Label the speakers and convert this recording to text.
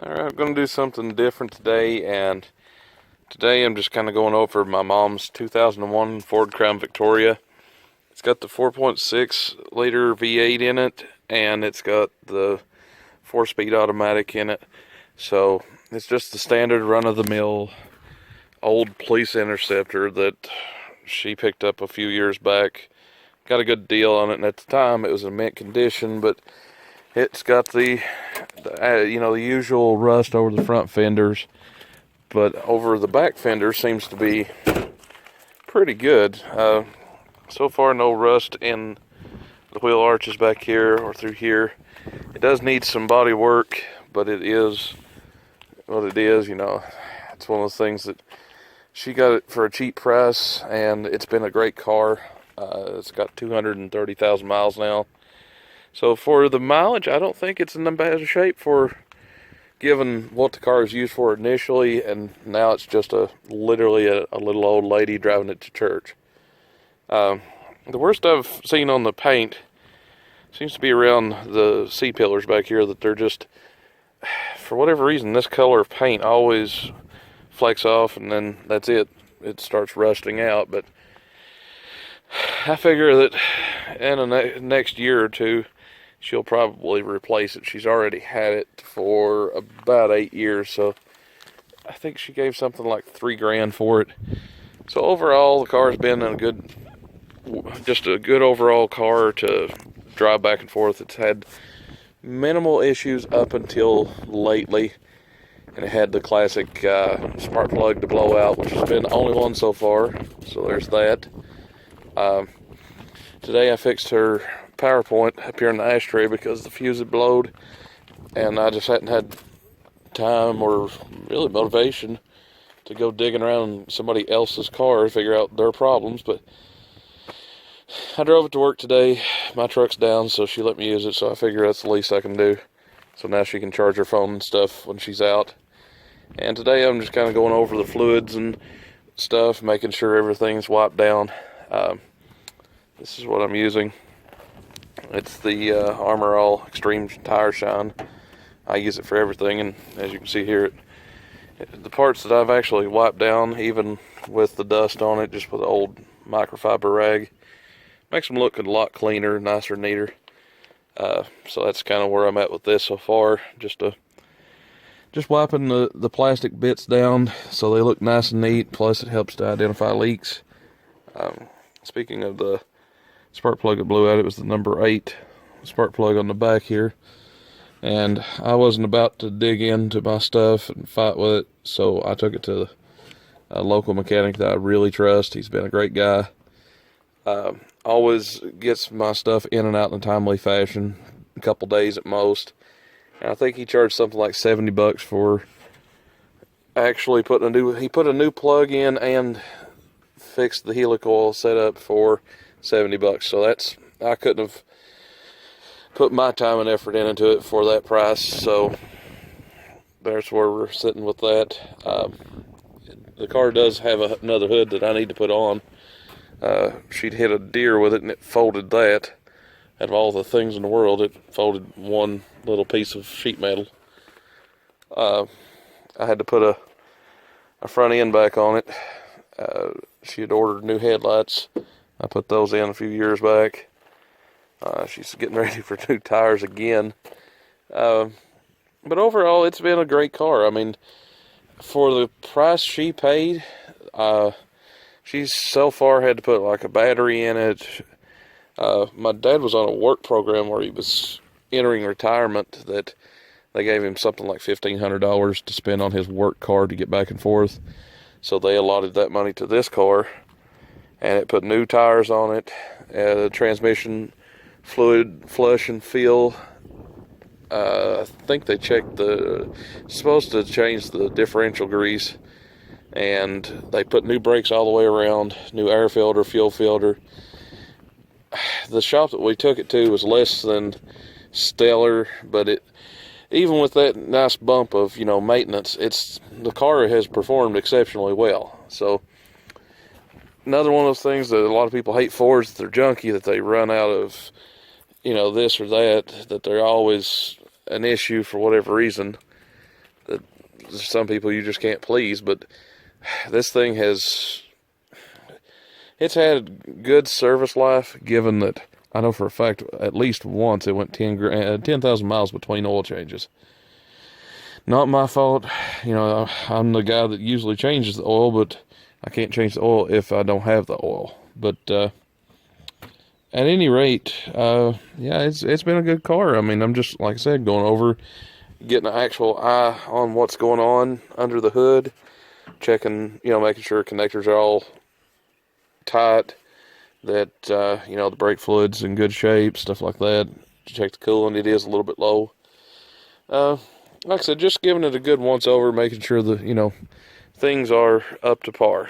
Speaker 1: Alright, I'm going to do something different today, and today I'm just kind of going over my mom's 2001 Ford Crown Victoria. It's got the 4.6 liter V8 in it, and it's got the 4-speed automatic in it. So it's just the standard run-of-the-mill old police interceptor that she picked up a few years back. Got a good deal on it, and at the time it was in mint condition, but it's got the usual rust over the front fenders, but over the back fender seems to be pretty good. So far, no rust in the wheel arches back here or through here. It does need some body work, but it is what it is. It's one of those things that she got it for a cheap price, and it's been a great car. It's got 230,000 miles now. So for the mileage, I don't think it's in bad shape for given what the car was used for initially, and now it's just literally a little old lady driving it to church. The worst I've seen on the paint seems to be around the C-pillars back here, that they're just, for whatever reason, this color of paint always flakes off, and then that's it. It starts rusting out, but I figure that in the next year or two, she'll probably replace it. She's already had it for about 8 years, so I think she gave something like $3,000 for it. So overall, the car's been just a good overall car to drive back and forth. It's had minimal issues up until lately, and it had the classic spark plug to blow out, which has been the only one so far. So there's that. Today I fixed her PowerPoint up here in the ashtray because the fuse had blowed, and I just hadn't had time or really motivation to go digging around somebody else's car to figure out their problems. But I drove it to work today. My truck's down, so she let me use it, so I figure that's the least I can do. So now she can charge her phone and stuff when she's out. And today I'm just kind of going over the fluids and stuff, making sure everything's wiped down. This is what I'm using. It's the Armor All Extreme Tire Shine. I use it for everything, and as you can see here, the parts that I've actually wiped down, even with the dust on it, just with an old microfiber rag, makes them look a lot cleaner, nicer, neater. So that's kind of where I'm at with this so far. Just wiping the plastic bits down so they look nice and neat. Plus, it helps to identify leaks. Speaking of the spark plug that blew out, it was the number 8 spark plug on the back here, and I wasn't about to dig into my stuff and fight with it, so I took it to a local mechanic that I really trust. He's been a great guy. Always gets my stuff in and out in a timely fashion, a couple days at most. And I think he charged something like $70 for actually put a new plug in and fixed the helicoil setup for $70. So I couldn't have put my time and effort into it for that price. So that's where we're sitting with that. The car does have another hood that I need to put on. She'd hit a deer with it, and it folded that. Out of all the things in the world, it folded one little piece of sheet metal. I had to put a front end back on it. She had ordered new headlights. I put those in a few years back. She's getting ready for new tires again. But overall, it's been a great car. I mean, for the price she paid, she's so far had to put like a battery in it. My dad was on a work program where he was entering retirement, that they gave him something like $1,500 to spend on his work car to get back and forth. So they allotted that money to this car, and it put new tires on it, the transmission fluid flush and feel. I think they checked supposed to change the differential grease, and they put new brakes all the way around, new air filter, fuel filter. The shop that we took it to was less than stellar, but even with that nice bump of maintenance, the car has performed exceptionally well. So another one of those things that a lot of people hate Fords, that they're junky, that they run out of this or that they're always an issue for whatever reason. there's some people you just can't please, but this thing it's had good service life, given that I know for a fact at least once it went 10,000 miles between oil changes. Not my fault. You know, I'm the guy that usually changes the oil, but I can't change the oil if I don't have the oil. But at any rate, yeah, it's been a good car. I mean, I'm just, like I said, going over, getting an actual eye on what's going on under the hood, checking, you know, making sure connectors are all tight, that, you know, the brake fluid's in good shape, stuff like that. Check the coolant, it is a little bit low. Like I said, just giving it a good once over, making sure that, you know, things are up to par.